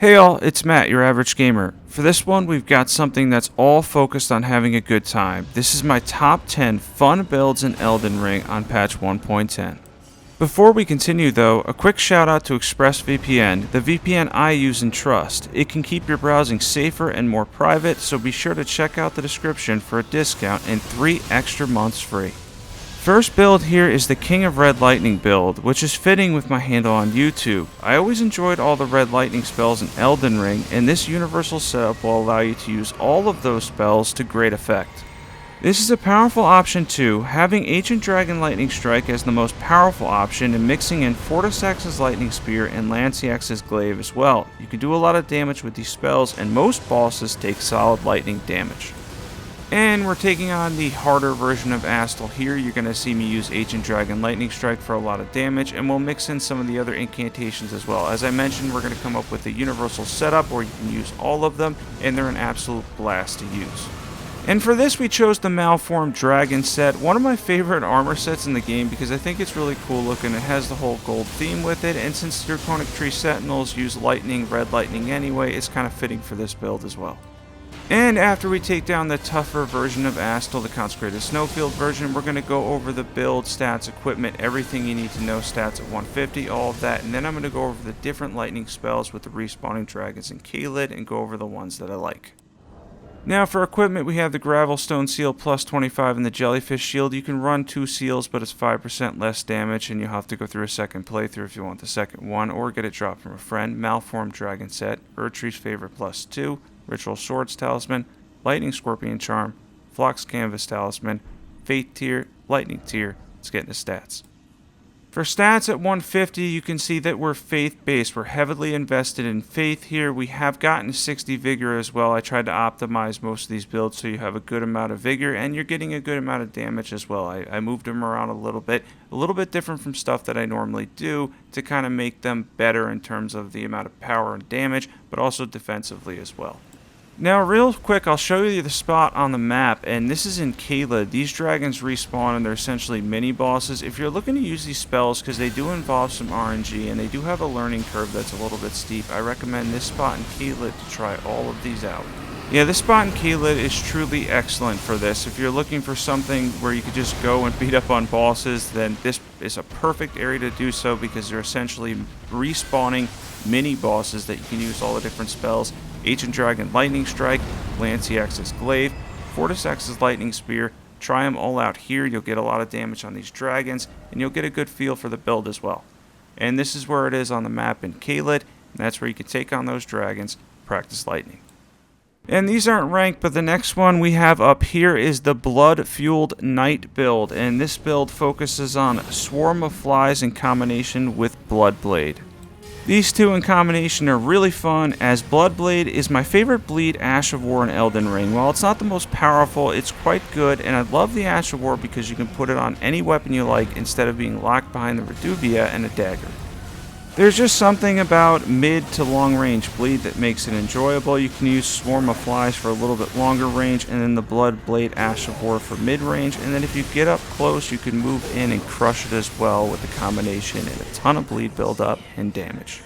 Hey all, it's Matt, your average gamer. For this one, we've got something that's all focused on having a good time. This is my top 10 fun builds in Elden Ring on patch 1.10. Before we continue though, a quick shout out to ExpressVPN, the VPN I use and trust. It can keep your browsing safer and more private, so be sure to check out the description for a discount and 3 extra months free. First build here is the King of Red Lightning build, which is fitting with my handle on YouTube. I always enjoyed all the Red Lightning spells in Elden Ring, and this universal setup will allow you to use all of those spells to great effect. This is a powerful option too, having Ancient Dragon Lightning Strike as the most powerful option and mixing in Fortissax's Lightning Spear and Lansseax's Glaive as well. You can do a lot of damage with these spells, and most bosses take solid lightning damage. And we're taking on the harder version of Astel here. You're going to see me use Ancient Dragon Lightning Strike for a lot of damage, and we'll mix in some of the other incantations as well. As I mentioned, we're going to come up with a universal setup where you can use all of them, and they're an absolute blast to use. And for this, we chose the Malformed Dragon set, one of my favorite armor sets in the game because I think it's really cool looking. It has the whole gold theme with it, and since Draconic Tree Sentinels use lightning, red lightning anyway, it's kind of fitting for this build as well. And after we take down the tougher version of Astel, the Consecrated Snowfield version, we're going to go over the build, stats, equipment, everything you need to know, stats at 150, all of that, and then I'm going to go over the different lightning spells with the respawning dragons and Caelid and go over the ones that I like. Now for equipment, we have the Gravelstone Seal plus 25 and the Jellyfish Shield. You can run 2 seals, but it's 5% less damage, and you'll have to go through a second playthrough if you want the second one, or get it dropped from a friend. Malformed Dragon set, Erdtree's Favorite plus 2, Ritual Swords Talisman, Lightning Scorpion Charm, Phlox Canvas Talisman, Faith Tier, Lightning Tier. Let's get into stats. For stats at 150, you can see that we're faith-based. We're heavily invested in faith here. We have gotten 60 vigor as well. I tried to optimize most of these builds so you have a good amount of vigor, and you're getting a good amount of damage as well. I moved them around a little bit different from stuff that I normally do to kind of make them better in terms of the amount of power and damage, but also defensively as well. Now real quick, I'll show you the spot on the map, and this is in Caelid. These dragons respawn and they're essentially mini bosses. If you're looking to use these spells, because they do involve some RNG and they do have a learning curve that's a little bit steep, I recommend this spot in Caelid to try all of these out. Yeah, this spot in Caelid is truly excellent for this. If you're looking for something where you could just go and beat up on bosses, then this is a perfect area to do so because they're essentially respawning mini bosses that you can use all the different spells. Ancient Dragon Lightning Strike, Lansseax's Glaive, Fortissax's Lightning Spear. Try them all out here. You'll get a lot of damage on these dragons, and you'll get a good feel for the build as well. And this is where it is on the map in Caelid, and that's where you can take on those dragons, practice lightning. And these aren't ranked, but the next one we have up here is the Blood-Fueled Knight build, and this build focuses on Swarm of Flies in combination with Bloodblade. These two in combination are really fun, as Bloodblade is my favorite bleed Ash of War in Elden Ring. While it's not the most powerful, it's quite good, and I love the Ash of War because you can put it on any weapon you like instead of being locked behind the Reduvia and a dagger. There's just something about mid to long range bleed that makes it enjoyable. You can use Swarm of Flies for a little bit longer range, and then the Bloodblade Ash of War for mid range, and then if you get up close you can move in and crush it as well with the combination and a ton of bleed buildup and damage.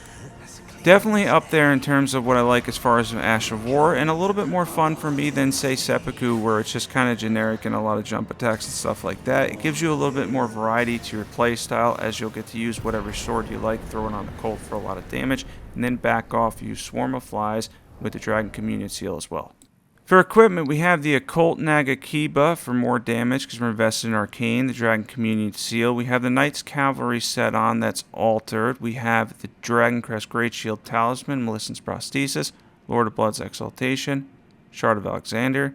Definitely up there in terms of what I like as far as Ash of War, and a little bit more fun for me than say Seppuku, where it's just kind of generic and a lot of jump attacks and stuff like that. It gives you a little bit more variety to your playstyle, as you'll get to use whatever sword you like, throw it on the Colt for a lot of damage, and then back off, use Swarm of Flies with the Dragon Communion Seal as well. For equipment, we have the Occult Nagakiba for more damage because we're invested in Arcane, the Dragon Communion Seal. We have the Knight's Cavalry set on that's altered. We have the Dragon Crest Great Shield Talisman, Millicent's Prosthesis, Lord of Blood's Exaltation, Shard of Alexander,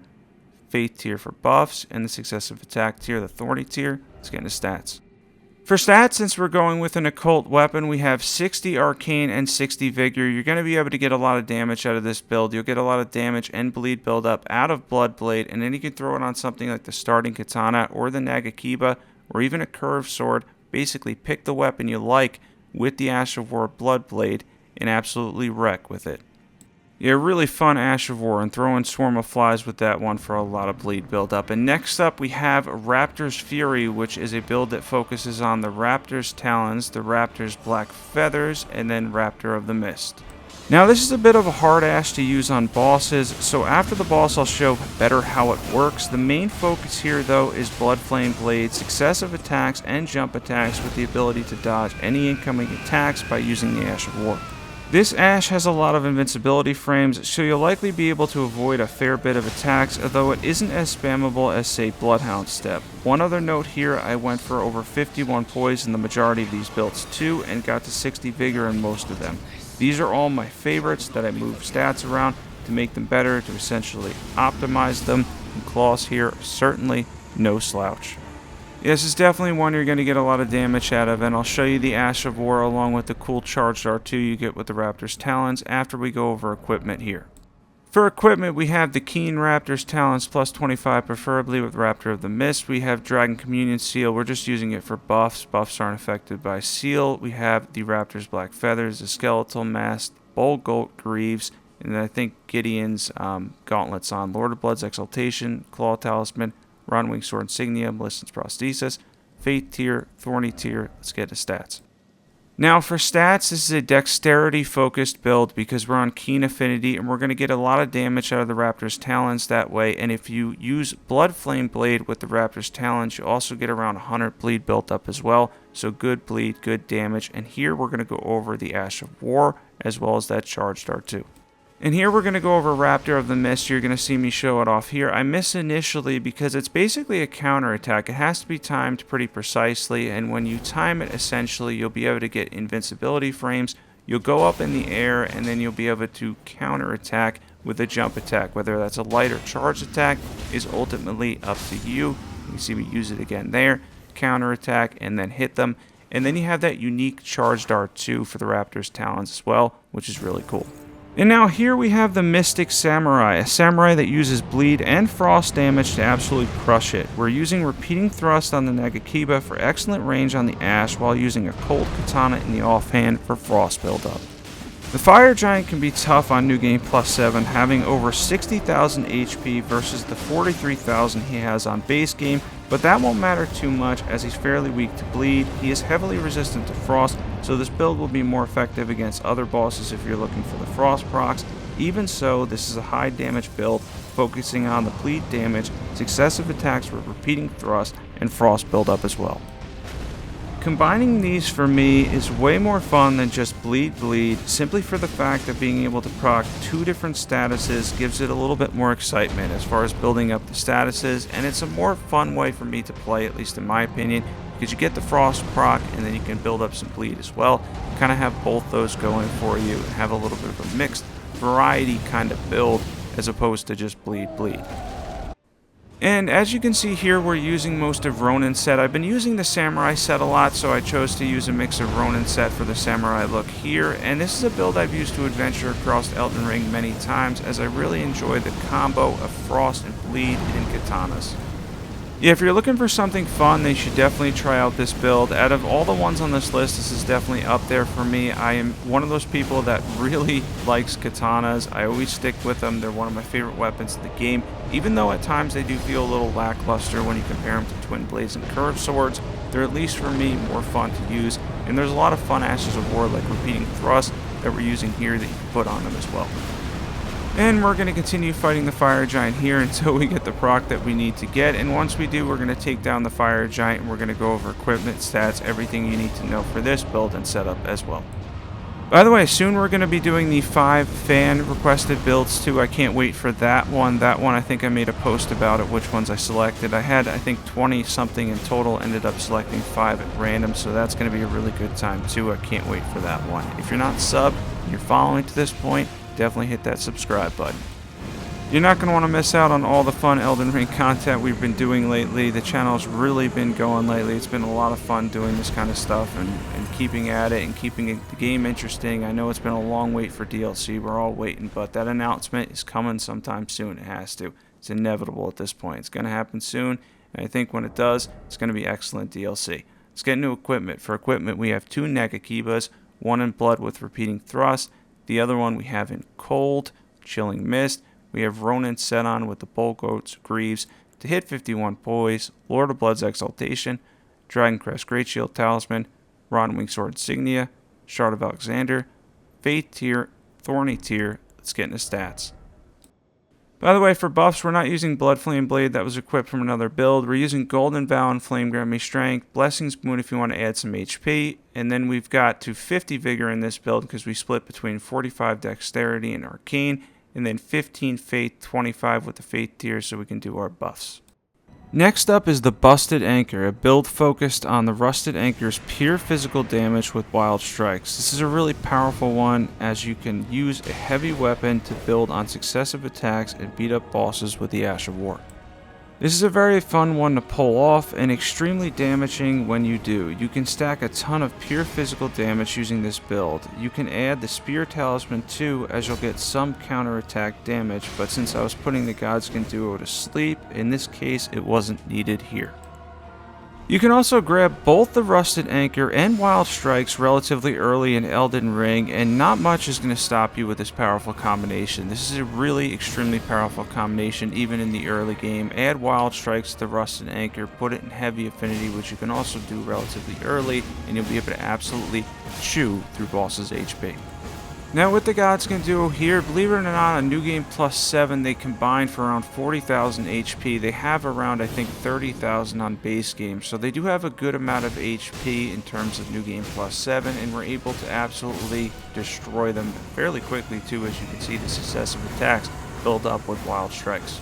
Faith Tier for buffs, and the Successive Attack Tier, the Thorny Tier. Let's get into stats. For stats, since we're going with an occult weapon, we have 60 arcane and 60 vigor. You're going to be able to get a lot of damage out of this build. You'll get a lot of damage and bleed buildup out of Bloodblade, and then you can throw it on something like the starting katana or the Nagakiba or even a curved sword. Basically, pick the weapon you like with the Ash of War Bloodblade and absolutely wreck with it. Yeah, really fun Ash of War, and throw in Swarm of Flies with that one for a lot of bleed buildup. And next up we have Raptor's Fury, which is a build that focuses on the Raptor's Talons, the Raptor's Black Feathers, and then Raptor of the Mist. Now this is a bit of a hard ash to use on bosses, so after the boss I'll show better how it works. The main focus here though is Blood Flame Blade, successive attacks and jump attacks with the ability to dodge any incoming attacks by using the Ash of War. This Ash has a lot of invincibility frames, so you'll likely be able to avoid a fair bit of attacks, although it isn't as spammable as say Bloodhound Step. One other note here, I went for over 51 poise in the majority of these builds too, and got to 60 vigor in most of them. These are all my favorites that I move stats around to make them better, to essentially optimize them, and claws here are certainly no slouch. This is definitely one you're going to get a lot of damage out of, and I'll show you the Ash of War along with the cool charged R2 you get with the Raptor's Talons after we go over equipment here. For equipment, we have the Keen Raptor's Talons plus 25, preferably with Raptor of the Mist. We have Dragon Communion Seal. We're just using it for buffs. Buffs aren't affected by Seal. We have the Raptor's Black Feathers, the Skeletal Mask, Bull Goat Greaves, and I think Gideon's Gauntlets on. Lord of Blood's Exaltation, Claw Talisman, Ronwing Sword Insignia, Melissa's Prosthesis, Faith Tier, Thorny Tier. Let's get to stats. Now for stats, this is a dexterity focused build because we're on Keen Affinity and we're going to get a lot of damage out of the Raptor's Talons that way, and if you use Blood Flame Blade with the Raptor's Talons, you also get around 100 bleed built up as well, so good bleed, good damage, and here we're going to go over the Ash of War as well as that charged R2. And here we're going to go over Raptor of the Mist. You're going to see me show it off here. I miss initially because it's basically a counterattack. It has to be timed pretty precisely, and when you time it, essentially, you'll be able to get invincibility frames. You'll go up in the air, and then you'll be able to counterattack with a jump attack. Whether that's a light or charge attack is ultimately up to you. You can see me use it again there. Counterattack, and then hit them. And then you have that unique charged R2 for the Raptor's Talons as well, which is really cool. And now here we have the Mystic Samurai, a samurai that uses bleed and frost damage to absolutely crush it. We're using repeating thrust on the Nagakiba for excellent range on the Ash, while using a cold katana in the offhand for frost buildup. The Fire Giant can be tough on New Game Plus 7, having over 60,000 HP versus the 43,000 he has on base game, but that won't matter too much as he's fairly weak to bleed. He is heavily resistant to frost, so this build will be more effective against other bosses if you're looking for the frost procs. Even so, this is a high damage build, focusing on the bleed damage, successive attacks with repeating thrust, and frost buildup as well. Combining these for me is way more fun than just bleed, simply for the fact of being able to proc two different statuses gives it a little bit more excitement as far as building up the statuses, and it's a more fun way for me to play, at least in my opinion, because you get the frost proc and then you can build up some bleed as well. You kind of have both those going for you and have a little bit of a mixed variety kind of build as opposed to just bleed. And as you can see here, we're using most of Ronin's set. I've been using the Samurai set a lot, so I chose to use a mix of Ronin set for the Samurai look here. And this is a build I've used to adventure across Elden Ring many times, as I really enjoy the combo of frost and bleed in katanas. Yeah, if you're looking for something fun, then you should definitely try out this build. Out of all the ones on this list, this is definitely up there for me. I am one of those people that really likes katanas. I always stick with them. They're one of my favorite weapons in the game, even though at times they do feel a little lackluster when you compare them to twin blades and curved swords. They're, at least for me, more fun to use, and there's a lot of fun Ashes of War like repeating thrust that we're using here that you can put on them as well. And we're going to continue fighting the Fire Giant here until we get the proc that we need to get. And once we do, we're going to take down the Fire Giant and we're going to go over equipment, stats, everything you need to know for this build and setup as well. By the way, soon we're going to be doing the 5 fan requested builds too. I can't wait for that one. That one, I think I made a post about it, which ones I selected. I had, I think, 20 something in total, ended up selecting 5 at random, so that's going to be a really good time too. I can't wait for that one. If you're not subbed and you're following to this point, definitely hit that subscribe button. You're not going to want to miss out on all the fun Elden Ring content we've been doing lately. The channel's really been going lately. It's been a lot of fun doing this kind of stuff and keeping at it and keeping the game interesting. I know it's been a long wait for DLC. We're all waiting, but that announcement is coming sometime soon. It has to. It's inevitable at this point. It's going to happen soon, and I think when it does, it's going to be excellent DLC. Let's get into equipment. For equipment, we have 2 Negakibas, one in blood with repeating thrust, the other one we have in cold, chilling mist. We have Ronin set on with the Bull Goats, Greaves, to hit 51 poise, Lord of Blood's Exaltation, Dragon Crest Great Shield Talisman, Ronwing Sword Insignia, Shard of Alexander, Faith Tier, Thorny tier. Let's get into stats. By the way, for buffs, we're not using Blood Flame Blade that was equipped from another build. We're using Golden Vow and Flame Grant Me Strength, Blessing Spoon if you want to add some HP, and then we've got to 50 Vigor in this build because we split between 45 Dexterity and Arcane, and then 15 Faith, 25 with the Faith tier so we can do our buffs. Next up is the Busted Anchor, a build focused on the Rusted Anchor's pure physical damage with Wild Strikes. This is a really powerful one as you can use a heavy weapon to build on successive attacks and beat up bosses with the Ash of War. This is a very fun one to pull off and extremely damaging when you do. You can stack a ton of pure physical damage using this build. You can add the Spear Talisman too, as you'll get some counterattack damage, but since I was putting the Godskin duo to sleep, in this case it wasn't needed here. You can also grab both the Rusted Anchor and Wild Strikes relatively early in Elden Ring, and not much is going to stop you with this powerful combination. This is a really extremely powerful combination even in the early game. Add Wild Strikes to the Rusted Anchor, put it in heavy affinity, which you can also do relatively early, and you'll be able to absolutely chew through bosses' HP. Now with the Godskin duo here, believe it or not, on New Game Plus 7 they combine for around 40,000 HP. They have around I think 30,000 on base game, so they do have a good amount of HP in terms of New Game Plus 7, and we're able to absolutely destroy them fairly quickly too, as you can see the successive attacks build up with Wild Strikes.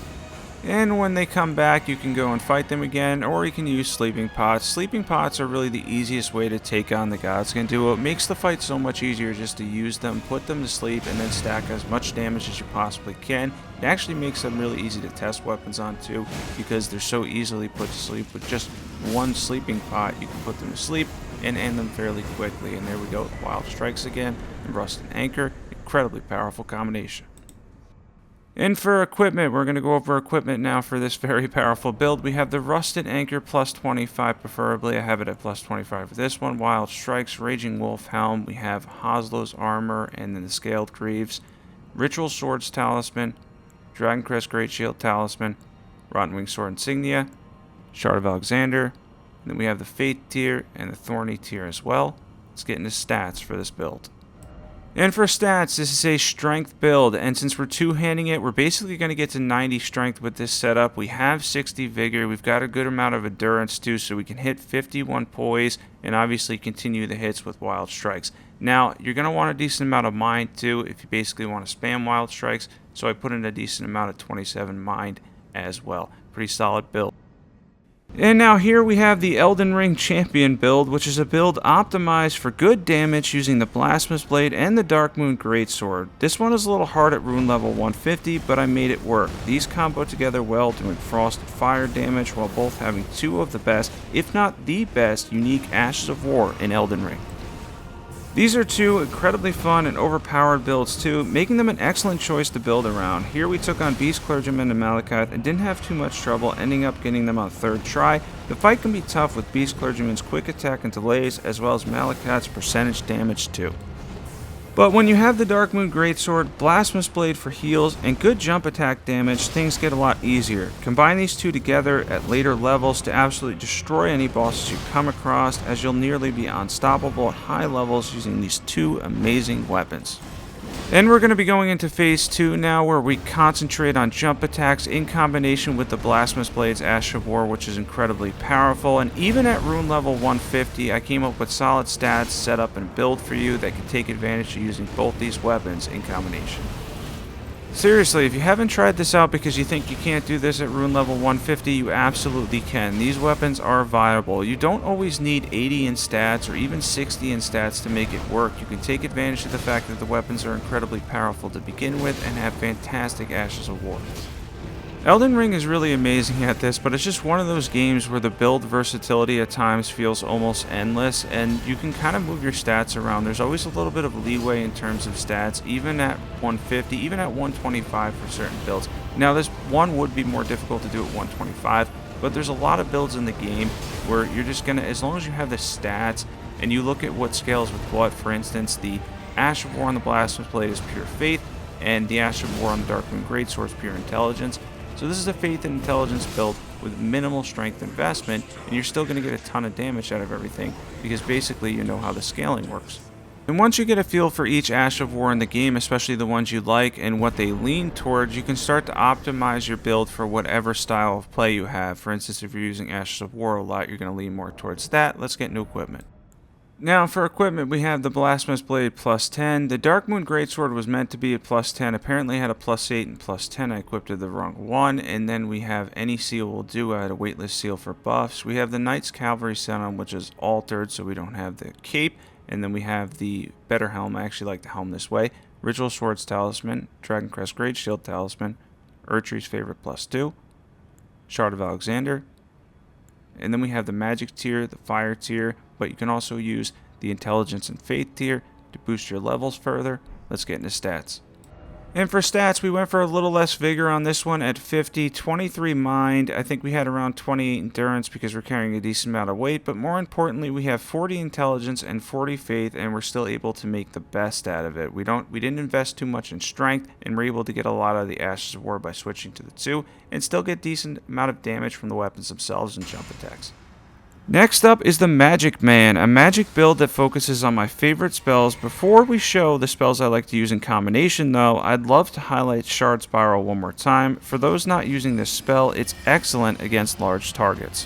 And when they come back, you can go and fight them again, or you can use Sleeping Pots. Sleeping Pots are really the easiest way to take on the Godskin duo. It makes the fight so much easier just to use them, put them to sleep, and then stack as much damage as you possibly can. It actually makes them really easy to test weapons on too, because they're so easily put to sleep. With just one Sleeping Pot, you can put them to sleep and end them fairly quickly. And there we go with Wild Strikes again, and Rusted Anchor. Incredibly powerful combination. And for equipment, we're going to go over equipment now for this very powerful build. We have the Rusted Anchor plus 25 preferably. I have it at plus 25 for this one. Wild Strikes, Raging Wolf Helm. We have Hoslow's Armor and then the Scaled Greaves. Ritual Swords Talisman. Dragon Crest Great Shield Talisman. Rotten Wing Sword Insignia. Shard of Alexander. And then we have the Faith tier and the Thorny tier as well. Let's get into stats for this build. And for stats, this is a strength build, and since we're two-handing it, we're basically going to get to 90 strength with this setup. We have 60 vigor, we've got a good amount of endurance too, so we can hit 51 poise, and obviously continue the hits with Wild Strikes. Now, you're going to want a decent amount of mind too, if you basically want to spam Wild Strikes, so I put in a decent amount of 27 mind as well. Pretty solid build. And now here we have the Elden Ring Champion build, which is a build optimized for good damage using the Blasphemous Blade and the Darkmoon Greatsword. This one is a little hard at rune level 150, but I made it work. These combo together well, doing frost and fire damage while both having two of the best, if not the best, unique Ashes of War in Elden Ring. These are two incredibly fun and overpowered builds too, making them an excellent choice to build around. Here we took on Beast Clergyman and Malekith and didn't have too much trouble, ending up getting them on third try. The fight can be tough with Beast Clergyman's quick attack and delays, as well as Malekith's percentage damage too. But when you have the Darkmoon Greatsword, Blasphemous Blade for heals, and good jump attack damage, things get a lot easier. Combine these two together at later levels to absolutely destroy any bosses you come across, as you'll nearly be unstoppable at high levels using these two amazing weapons. And we're going to be going into phase 2 now, where we concentrate on jump attacks in combination with the Blasphemous Blade's Ash of War, which is incredibly powerful. And even at rune level 150, I came up with solid stats, setup, and build for you that can take advantage of using both these weapons in combination. Seriously, if you haven't tried this out because you think you can't do this at rune level 150, you absolutely can. These weapons are viable. You don't always need 80 in stats or even 60 in stats to make it work. You can take advantage of the fact that the weapons are incredibly powerful to begin with and have fantastic Ashes of War. Elden Ring is really amazing at this, but it's just one of those games where the build versatility at times feels almost endless, and you can kind of move your stats around. There's always a little bit of leeway in terms of stats, even at 150, even at 125 for certain builds. Now this one would be more difficult to do at 125, but there's a lot of builds in the game where you're just gonna, as long as you have the stats and you look at what scales with what, for instance, the Ash of War on the Blasphemous Blade is pure faith, and the Ash of War on the Darkmoon Greatsword is pure intelligence. So this is a faith and intelligence build with minimal strength investment, and you're still going to get a ton of damage out of everything because basically you know how the scaling works. And once you get a feel for each Ash of War in the game, especially the ones you like and what they lean towards, you can start to optimize your build for whatever style of play you have. For instance, if you're using Ashes of War a lot, you're going to lean more towards that. Let's get into equipment. Now for equipment, we have the Blasphemous Blade plus 10. The Dark Moon Greatsword was meant to be a plus 10. Apparently had a plus 8 and plus 10. I equipped it the wrong one. And then we have Any Seal Will Do. I had a Weightless Seal for buffs. We have the Knight's Cavalry set on, which is altered, so we don't have the cape. And then we have the better helm. I actually like the helm this way. Ritual Swords Talisman. Dragon Crest Great Shield Talisman. Erdtree's Favorite plus 2. Shard of Alexander. And then we have the Magic tier, the Fire tier, but you can also use the Intelligence and Faith tier to boost your levels further. Let's get into stats. And for stats, we went for a little less vigor on this one at 50, 23 mind. I think we had around 28 endurance because we're carrying a decent amount of weight, but more importantly, we have 40 intelligence and 40 faith, and we're still able to make the best out of it. We didn't invest too much in strength, and we're able to get a lot out of the Ashes of War by switching to the 2, and still get decent amount of damage from the weapons themselves and jump attacks. Next up is the Magic Man, a magic build that focuses on my favorite spells. Before we show the spells I like to use in combination though, I'd love to highlight Shard Spiral one more time. For those not using this spell, it's excellent against large targets.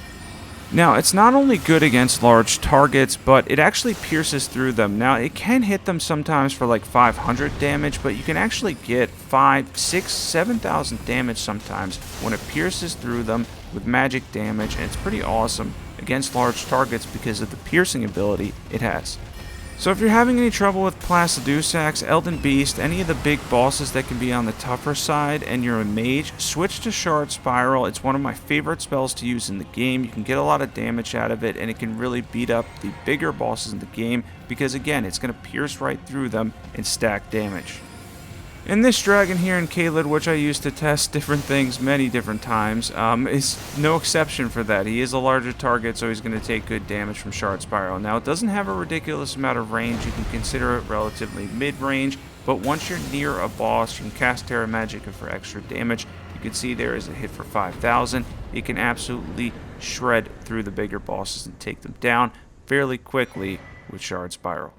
Now, it's not only good against large targets, but it actually pierces through them. Now, it can hit them sometimes for like 500 damage, but you can actually get 5, 6, 7,000 damage sometimes when it pierces through them with magic damage, and it's pretty awesome against large targets because of the piercing ability it has. So if you're having any trouble with Fortissax, Elden Beast, any of the big bosses that can be on the tougher side, and you're a mage, switch to Shard Spiral. It's one of my favorite spells to use in the game. You can get a lot of damage out of it, and it can really beat up the bigger bosses in the game because, again, it's going to pierce right through them and stack damage. And this dragon here in Caelid, which I use to test different things many different times, is no exception for that. He is a larger target, so he's going to take good damage from Shard Spiral. Now, it doesn't have a ridiculous amount of range. You can consider it relatively mid-range, but once you're near a boss, you can cast Terra Magica for extra damage. You can see there is a hit for 5,000. It can absolutely shred through the bigger bosses and take them down fairly quickly with Shard Spiral.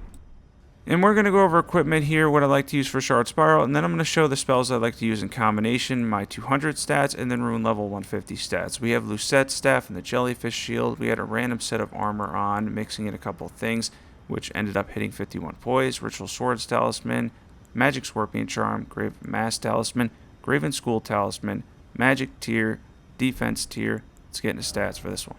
And we're going to go over equipment here, what I like to use for Shard Spiral, and then I'm going to show the spells I like to use in combination, my 200 stats, and then rune level 150 stats. We have Lucett's Staff and the Jellyfish Shield. We had a random set of armor on, mixing in a couple of things, which ended up hitting 51 poise, Ritual Swords Talisman, Magic Scorpion Charm, Grave Mass Talisman, Graven School Talisman, Magic tier, Defense tier. Let's get into stats for this one.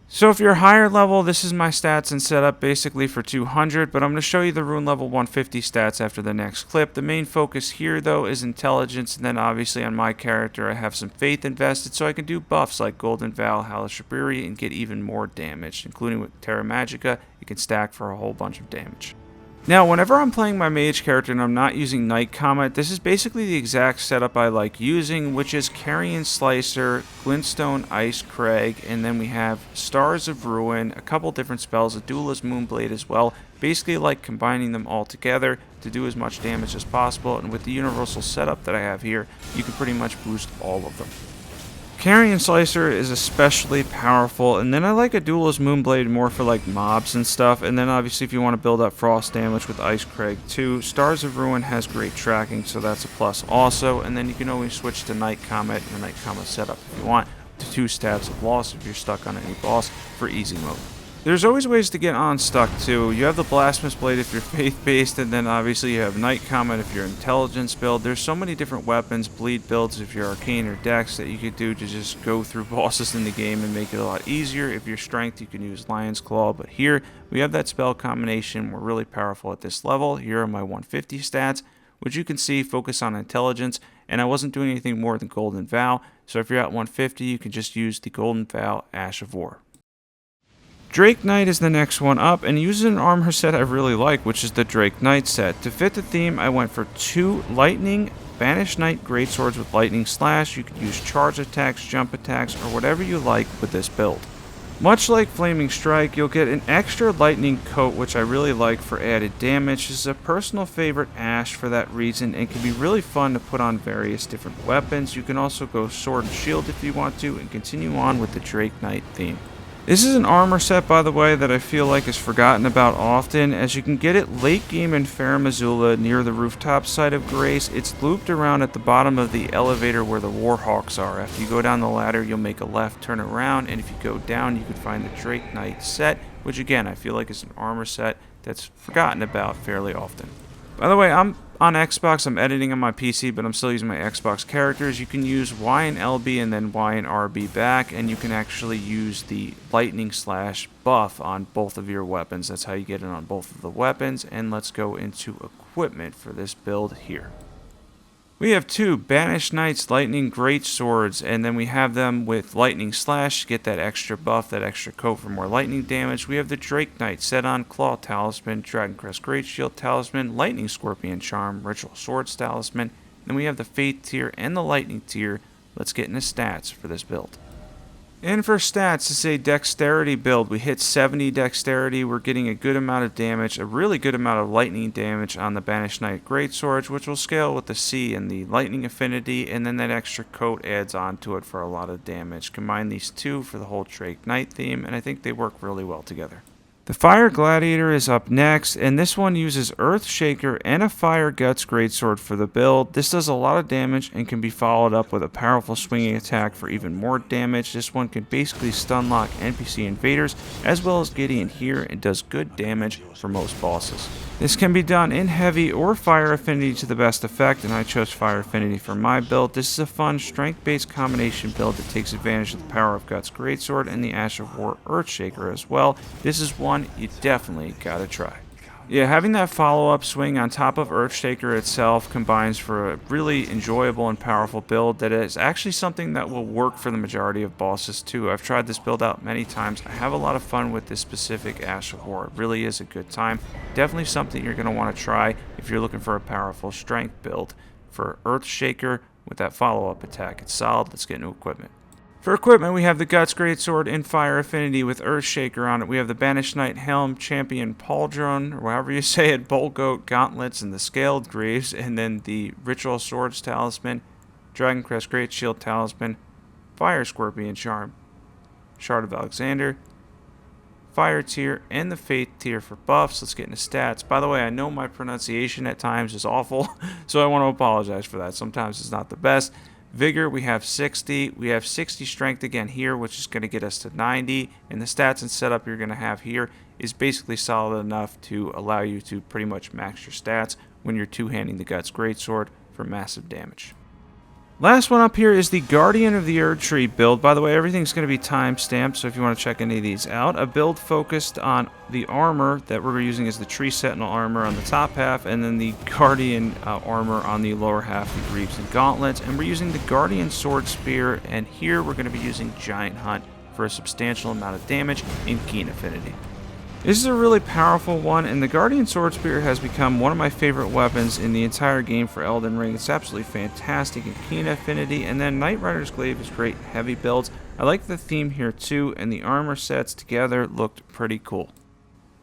So if you're higher level, this is my stats and setup basically for 200, but I'm going to show you the rune level 150 stats after the next clip. The main focus here though is intelligence, and then obviously on my character I have some faith invested so I can do buffs like Golden Vow, Hellish Rebury, and get even more damage, including with Terra Magica. It can stack for a whole bunch of damage. Now, whenever I'm playing my mage character and I'm not using Night Comet, this is basically the exact setup I like using, which is Carrion Slicer, Glintstone Ice Crag, and then we have Stars of Ruin, a couple different spells, a Duelist Moonblade as well. Basically like combining them all together to do as much damage as possible, and with the universal setup that I have here, you can pretty much boost all of them. Carrion Slicer is especially powerful, and then I like a Duelist Moonblade more for like mobs and stuff, and then obviously if you want to build up frost damage with Ice Crag too. Stars of Ruin has great tracking, so that's a plus also, and then you can always switch to Night Comet and the Night Comet setup if you want, to 2 stabs of loss if you're stuck on any boss for easy mode. There's always ways to get unstuck too. You have the Blasphemous Blade if you're faith-based, and then obviously you have Night Comet if you're intelligence build. There's so many different weapons, bleed builds if you're arcane or dex, that you could do to just go through bosses in the game and make it a lot easier. If you're strength, you can use Lion's Claw, but here we have that spell combination. We're really powerful at this level. Here are my 150 stats, which you can see focus on intelligence, and I wasn't doing anything more than Golden Vow, so if you're at 150, you can just use the Golden Vow Ash of War. Drake Knight is the next one up, and uses an armor set I really like, which is the Drake Knight set. To fit the theme, I went for 2 Lightning Banished Knight Greatswords with Lightning Slash. You can use charge attacks, jump attacks, or whatever you like with this build. Much like Flaming Strike, you'll get an extra lightning coat, which I really like for added damage. This is a personal favorite Ash for that reason, and can be really fun to put on various different weapons. You can also go Sword and Shield if you want to, and continue on with the Drake Knight theme. This is an armor set, by the way, that I feel like is forgotten about often, as you can get it late game in Farum Azula near the rooftop site of Grace. It's looped around at the bottom of the elevator where the Warhawks are. After you go down the ladder, you'll make a left, turn around, and if you go down, you can find the Drake Knight set, which again, I feel like is an armor set that's forgotten about fairly often. By the way, I'm on Xbox, I'm editing on my PC, but I'm still using my Xbox characters. You can use Y and LB and then Y and RB back, and you can actually use the lightning slash buff on both of your weapons. That's how you get it on both of the weapons, and let's go into equipment for this build here. We have two Banished Knights Lightning Great Swords, and then we have them with Lightning Slash to get that extra buff, that extra coat for more lightning damage. We have the Drake Knight set on Claw Talisman, Dragon Crest Great Shield Talisman, Lightning Scorpion Charm, Ritual Swords Talisman. Then we have the Faith tier and the Lightning tier. Let's get into stats for this build. And for stats, it's a dexterity build. We hit 70 dexterity. We're getting a good amount of damage, a really good amount of lightning damage on the Banished Knight Greatsword, which will scale with the C and the lightning affinity, and then that extra coat adds on to it for a lot of damage. Combine these two for the whole Drake Knight theme, and I think they work really well together. The Fire Gladiator is up next, and this one uses Earthshaker and a Fire Guts Greatsword for the build. This does a lot of damage and can be followed up with a powerful swinging attack for even more damage. This one can basically stun lock NPC invaders as well as Gideon here, and does good damage for most bosses. This can be done in heavy or fire affinity to the best effect, and I chose fire affinity for my build. This is a fun strength-based combination build that takes advantage of the Power of Guts Greatsword and the Ash of War Earthshaker as well. This is one you definitely gotta try. Yeah, having that follow-up swing on top of Earthshaker itself combines for a really enjoyable and powerful build that is actually something that will work for the majority of bosses too. I've tried this build out many times. I have a lot of fun with this specific Ash of War. It really is a good time. Definitely something you're going to want to try if you're looking for a powerful strength build. For Earthshaker with that follow-up attack, it's solid. Let's get into equipment. For equipment, we have the Guts Greatsword in Fire Affinity with Earthshaker on it. We have the Banished Knight Helm, Champion Pauldron, or however you say it, Bolt Goat, Gauntlets, and the Scaled Greaves, and then the Ritual Swords Talisman, Dragon Crest Great Shield Talisman, Fire Scorpion Charm, Shard of Alexander, Fire tier, and the Faith tier for buffs. Let's get into stats. By the way, I know my pronunciation at times is awful, so I want to apologize for that. Sometimes it's not the best. Vigor, we have 60. We have 60 strength again here, which is going to get us to 90. And the stats and setup you're going to have here is basically solid enough to allow you to pretty much max your stats when you're two-handing the Guts Greatsword for massive damage. Last one up here is the Guardian of the Erdtree build. By the way, everything's going to be time-stamped, so if you want to check any of these out. A build focused on the armor that we're using is the Tree Sentinel armor on the top half, and then the Guardian armor on the lower half, the Greaves and Gauntlets. And we're using the Guardian Sword Spear, and here we're going to be using Giant Hunt for a substantial amount of damage in Keen Affinity. This is a really powerful one, and the Guardian Sword Spear has become one of my favorite weapons in the entire game for Elden Ring. It's absolutely fantastic in Keen Affinity, and then Knight Rider's Glaive is great in heavy builds. I like the theme here too, and the armor sets together looked pretty cool.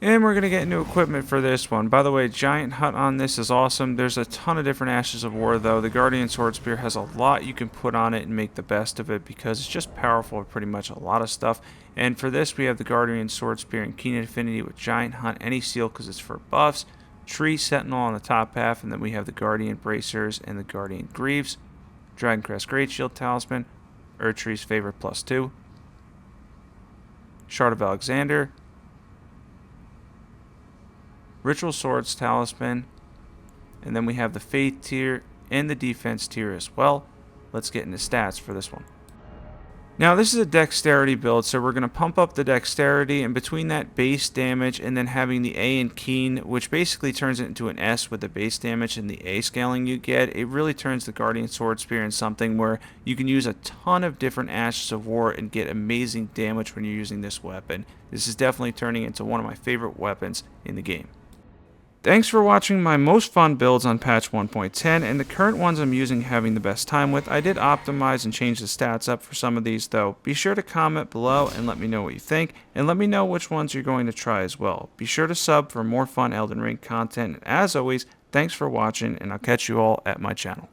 And we're going to get into equipment for this one. By the way, Giant Hut on this is awesome. There's a ton of different Ashes of War, though. The Guardian Sword Spear has a lot you can put on it and make the best of it because it's just powerful with pretty much a lot of stuff. And for this, we have the Guardian Sword Spear in Keen Affinity with Giant Hunt, any seal because it's for buffs, Tree Sentinel on the top half, and then we have the Guardian Bracers and the Guardian Greaves, Dragon Crest Great Shield Talisman, Erdtree's favorite +2, Shard of Alexander, Ritual Swords Talisman, and then we have the Faith tier and the Defense tier as well. Let's get into stats for this one. Now this is a dexterity build, so we're going to pump up the dexterity, and between that base damage and then having the A in Keen, which basically turns it into an S with the base damage and the A scaling you get, it really turns the Guardian Sword Spear into something where you can use a ton of different Ashes of War and get amazing damage when you're using this weapon. This is definitely turning into one of my favorite weapons in the game. Thanks for watching my most fun builds on patch 1.10, and the current ones I'm using having the best time with. I did optimize and change the stats up for some of these though. Be sure to comment below and let me know what you think, and let me know which ones you're going to try as well. Be sure to sub for more fun Elden Ring content, and as always, thanks for watching, and I'll catch you all at my channel.